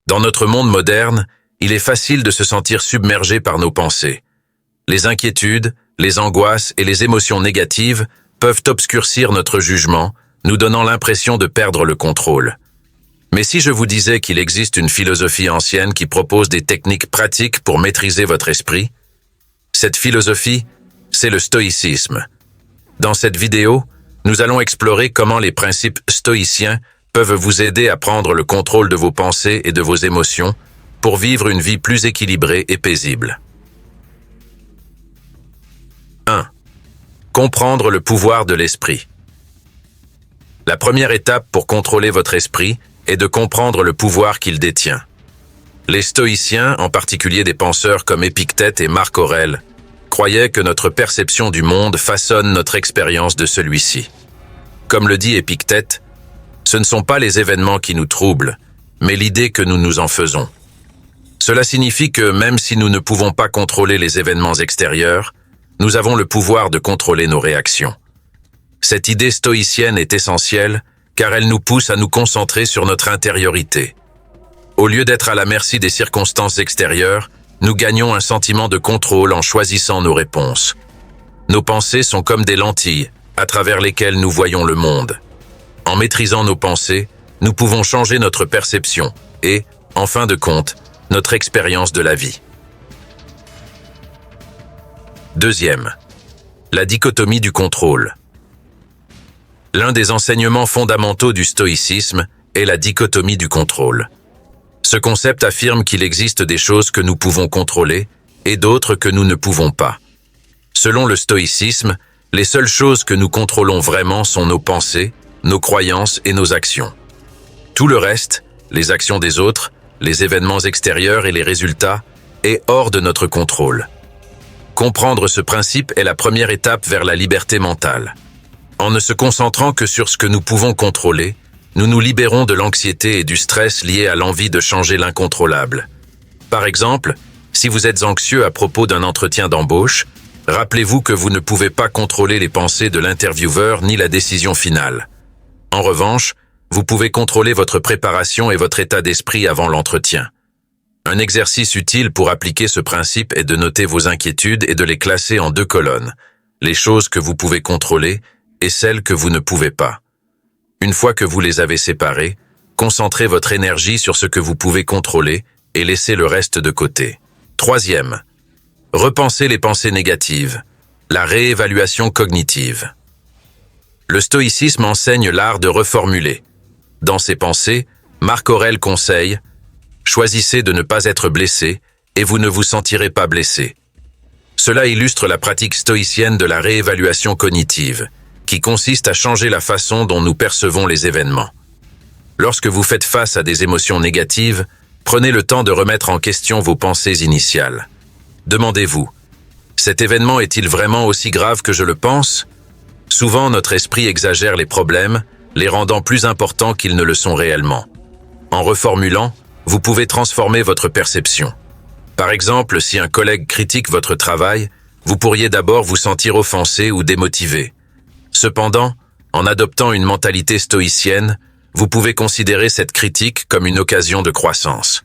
Dans notre monde moderne, il est facile de se sentir submergé par nos pensées. Les inquiétudes, les angoisses et les émotions négatives peuvent obscurcir notre jugement, nous donnant l'impression de perdre le contrôle. Mais si je vous disais qu'il existe une philosophie ancienne qui propose des techniques pratiques pour maîtriser votre esprit, cette philosophie, c'est le stoïcisme. Dans cette vidéo, nous allons explorer comment les principes stoïciens peuvent vous aider à prendre le contrôle de vos pensées et de vos émotions pour vivre une vie plus équilibrée et paisible. 1. Comprendre le pouvoir de l'esprit. La première étape pour contrôler votre esprit est de comprendre le pouvoir qu'il détient. Les stoïciens, en particulier des penseurs comme Épictète et Marc Aurèle, croyaient que notre perception du monde façonne notre expérience de celui-ci. Comme le dit Épictète, ce ne sont pas les événements qui nous troublent, mais l'idée que nous nous en faisons. Cela signifie que même si nous ne pouvons pas contrôler les événements extérieurs, nous avons le pouvoir de contrôler nos réactions. Cette idée stoïcienne est essentielle car elle nous pousse à nous concentrer sur notre intériorité. Au lieu d'être à la merci des circonstances extérieures, nous gagnons un sentiment de contrôle en choisissant nos réponses. Nos pensées sont comme des lentilles à travers lesquelles nous voyons le monde. En maîtrisant nos pensées, nous pouvons changer notre perception et, en fin de compte, notre expérience de la vie. Deuxième, la dichotomie du contrôle. L'un des enseignements fondamentaux du stoïcisme est la dichotomie du contrôle. Ce concept affirme qu'il existe des choses que nous pouvons contrôler et d'autres que nous ne pouvons pas. Selon le stoïcisme, les seules choses que nous contrôlons vraiment sont nos pensées, nos croyances et nos actions. Tout le reste, les actions des autres, les événements extérieurs et les résultats, est hors de notre contrôle. Comprendre ce principe est la première étape vers la liberté mentale. En ne se concentrant que sur ce que nous pouvons contrôler, nous nous libérons de l'anxiété et du stress liés à l'envie de changer l'incontrôlable. Par exemple, si vous êtes anxieux à propos d'un entretien d'embauche, rappelez-vous que vous ne pouvez pas contrôler les pensées de l'intervieweur ni la décision finale. En revanche, vous pouvez contrôler votre préparation et votre état d'esprit avant l'entretien. Un exercice utile pour appliquer ce principe est de noter vos inquiétudes et de les classer en 2 colonnes, les choses que vous pouvez contrôler et celles que vous ne pouvez pas. Une fois que vous les avez séparées, concentrez votre énergie sur ce que vous pouvez contrôler et laissez le reste de côté. Troisième, repensez les pensées négatives, la réévaluation cognitive. Le stoïcisme enseigne l'art de reformuler. Dans ses pensées, Marc Aurèle conseille « Choisissez de ne pas être blessé et vous ne vous sentirez pas blessé ». Cela illustre la pratique stoïcienne de la réévaluation cognitive, qui consiste à changer la façon dont nous percevons les événements. Lorsque vous faites face à des émotions négatives, prenez le temps de remettre en question vos pensées initiales. Demandez-vous, cet événement est-il vraiment aussi grave que je le pense ? Souvent, notre esprit exagère les problèmes, les rendant plus importants qu'ils ne le sont réellement. En reformulant, vous pouvez transformer votre perception. Par exemple, si un collègue critique votre travail, vous pourriez d'abord vous sentir offensé ou démotivé. Cependant, en adoptant une mentalité stoïcienne, vous pouvez considérer cette critique comme une occasion de croissance.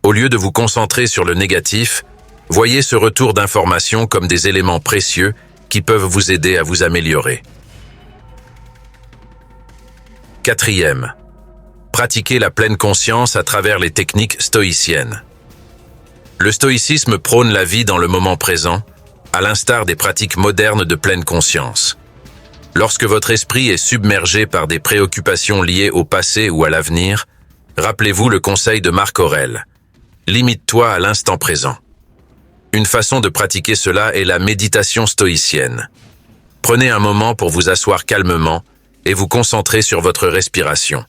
Au lieu de vous concentrer sur le négatif, voyez ce retour d'information comme des éléments précieux qui peuvent vous aider à vous améliorer. Quatrième, pratiquez la pleine conscience à travers les techniques stoïciennes. Le stoïcisme prône la vie dans le moment présent, à l'instar des pratiques modernes de pleine conscience. Lorsque votre esprit est submergé par des préoccupations liées au passé ou à l'avenir, rappelez-vous le conseil de Marc Aurèle. Limite-toi à l'instant présent. Une façon de pratiquer cela est la méditation stoïcienne. Prenez un moment pour vous asseoir calmement et vous concentrer sur votre respiration.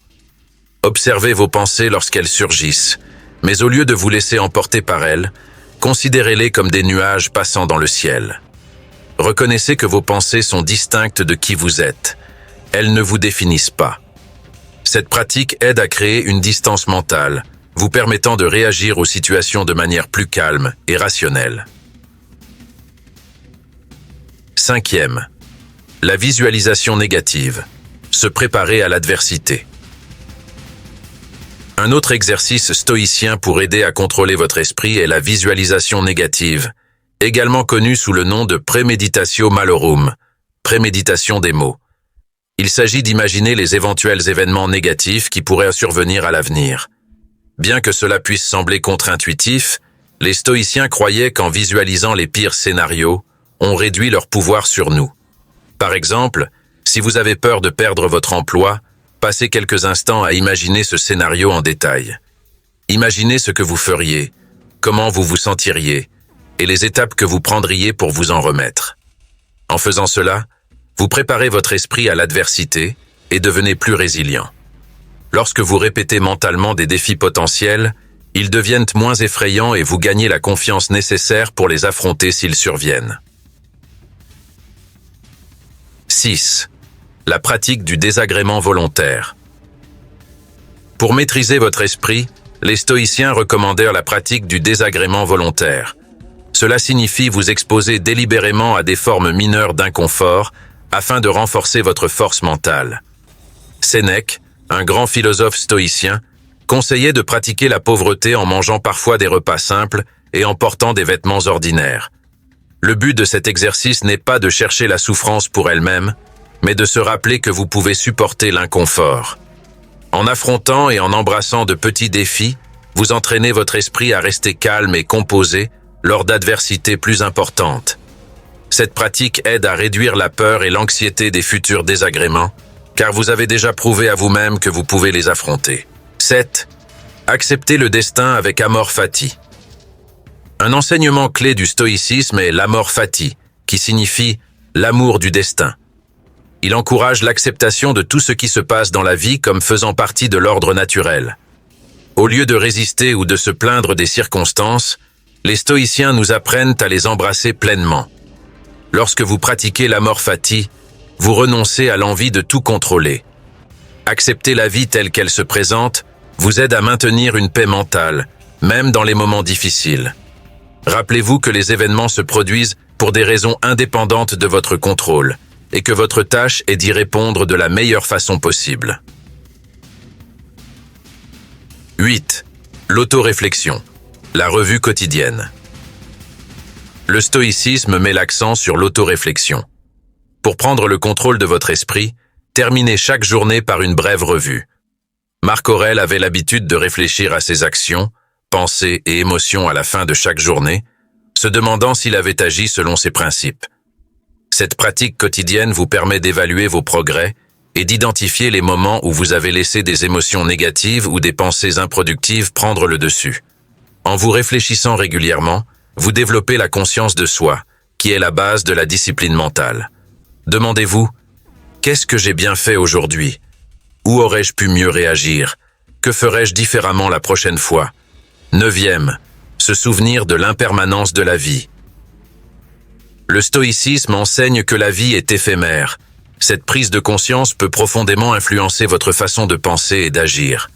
Observez vos pensées lorsqu'elles surgissent, mais au lieu de vous laisser emporter par elles, considérez-les comme des nuages passant dans le ciel. Reconnaissez que vos pensées sont distinctes de qui vous êtes. Elles ne vous définissent pas. Cette pratique aide à créer une distance mentale, vous permettant de réagir aux situations de manière plus calme et rationnelle. Cinquième, la visualisation négative. Se préparer à l'adversité. Un autre exercice stoïcien pour aider à contrôler votre esprit est la visualisation négative, également connue sous le nom de premeditatio malorum, préméditation des maux. Il s'agit d'imaginer les éventuels événements négatifs qui pourraient survenir à l'avenir. Bien que cela puisse sembler contre-intuitif, les stoïciens croyaient qu'en visualisant les pires scénarios, on réduit leur pouvoir sur nous. Par exemple, si vous avez peur de perdre votre emploi, passez quelques instants à imaginer ce scénario en détail. Imaginez ce que vous feriez, comment vous vous sentiriez, et les étapes que vous prendriez pour vous en remettre. En faisant cela, vous préparez votre esprit à l'adversité et devenez plus résilient. Lorsque vous répétez mentalement des défis potentiels, ils deviennent moins effrayants et vous gagnez la confiance nécessaire pour les affronter s'ils surviennent. 6. La pratique du désagrément volontaire. Pour maîtriser votre esprit, les stoïciens recommandèrent la pratique du désagrément volontaire. Cela signifie vous exposer délibérément à des formes mineures d'inconfort afin de renforcer votre force mentale. Sénèque, un grand philosophe stoïcien, conseillait de pratiquer la pauvreté en mangeant parfois des repas simples et en portant des vêtements ordinaires. Le but de cet exercice n'est pas de chercher la souffrance pour elle-même, mais de se rappeler que vous pouvez supporter l'inconfort. En affrontant et en embrassant de petits défis, vous entraînez votre esprit à rester calme et composé lors d'adversités plus importantes. Cette pratique aide à réduire la peur et l'anxiété des futurs désagréments, car vous avez déjà prouvé à vous-même que vous pouvez les affronter. 7. Acceptez le destin avec amor fati. Un enseignement clé du stoïcisme est l'amor fati, qui signifie l'amour du destin. Il encourage l'acceptation de tout ce qui se passe dans la vie comme faisant partie de l'ordre naturel. Au lieu de résister ou de se plaindre des circonstances, les stoïciens nous apprennent à les embrasser pleinement. Lorsque vous pratiquez l'amor fati, vous renoncez à l'envie de tout contrôler. Accepter la vie telle qu'elle se présente vous aide à maintenir une paix mentale, même dans les moments difficiles. Rappelez-vous que les événements se produisent pour des raisons indépendantes de votre contrôle et que votre tâche est d'y répondre de la meilleure façon possible. 8. L'autoréflexion, la revue quotidienne. Le stoïcisme met l'accent sur l'autoréflexion. Pour prendre le contrôle de votre esprit, terminez chaque journée par une brève revue. Marc Aurèle avait l'habitude de réfléchir à ses actions, pensées et émotions à la fin de chaque journée, se demandant s'il avait agi selon ses principes. Cette pratique quotidienne vous permet d'évaluer vos progrès et d'identifier les moments où vous avez laissé des émotions négatives ou des pensées improductives prendre le dessus. En vous réfléchissant régulièrement, vous développez la conscience de soi, qui est la base de la discipline mentale. Demandez-vous, qu'est-ce que j'ai bien fait aujourd'hui? Où aurais-je pu mieux réagir? Que ferais-je différemment la prochaine fois? 9e, se souvenir de l'impermanence de la vie. Le stoïcisme enseigne que la vie est éphémère. Cette prise de conscience peut profondément influencer votre façon de penser et d'agir.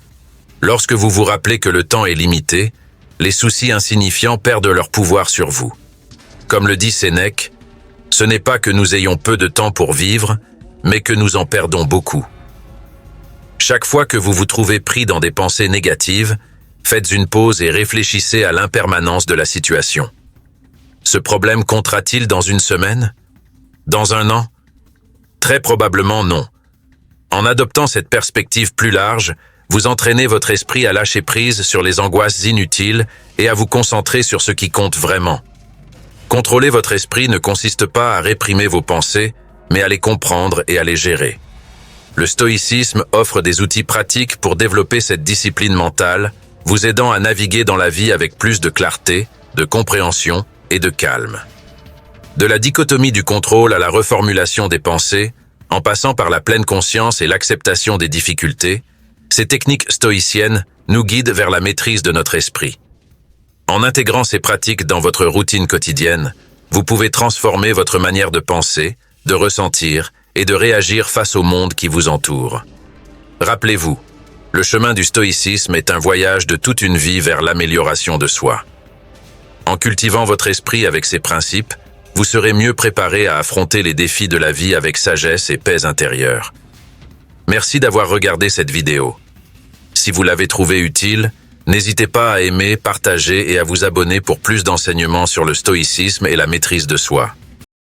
Lorsque vous vous rappelez que le temps est limité, les soucis insignifiants perdent leur pouvoir sur vous. Comme le dit Sénèque, ce n'est pas que nous ayons peu de temps pour vivre, mais que nous en perdons beaucoup. Chaque fois que vous vous trouvez pris dans des pensées négatives, faites une pause et réfléchissez à l'impermanence de la situation. Ce problème comptera-t-il dans une semaine? Dans un an? Très probablement non. En adoptant cette perspective plus large, vous entraînez votre esprit à lâcher prise sur les angoisses inutiles et à vous concentrer sur ce qui compte vraiment. Contrôler votre esprit ne consiste pas à réprimer vos pensées, mais à les comprendre et à les gérer. Le stoïcisme offre des outils pratiques pour développer cette discipline mentale, vous aidant à naviguer dans la vie avec plus de clarté, de compréhension et de calme. De la dichotomie du contrôle à la reformulation des pensées, en passant par la pleine conscience et l'acceptation des difficultés, ces techniques stoïciennes nous guident vers la maîtrise de notre esprit. En intégrant ces pratiques dans votre routine quotidienne, vous pouvez transformer votre manière de penser, de ressentir et de réagir face au monde qui vous entoure. Rappelez-vous, le chemin du stoïcisme est un voyage de toute une vie vers l'amélioration de soi. En cultivant votre esprit avec ces principes, vous serez mieux préparé à affronter les défis de la vie avec sagesse et paix intérieure. Merci d'avoir regardé cette vidéo. Si vous l'avez trouvé utile, n'hésitez pas à aimer, partager et à vous abonner pour plus d'enseignements sur le stoïcisme et la maîtrise de soi.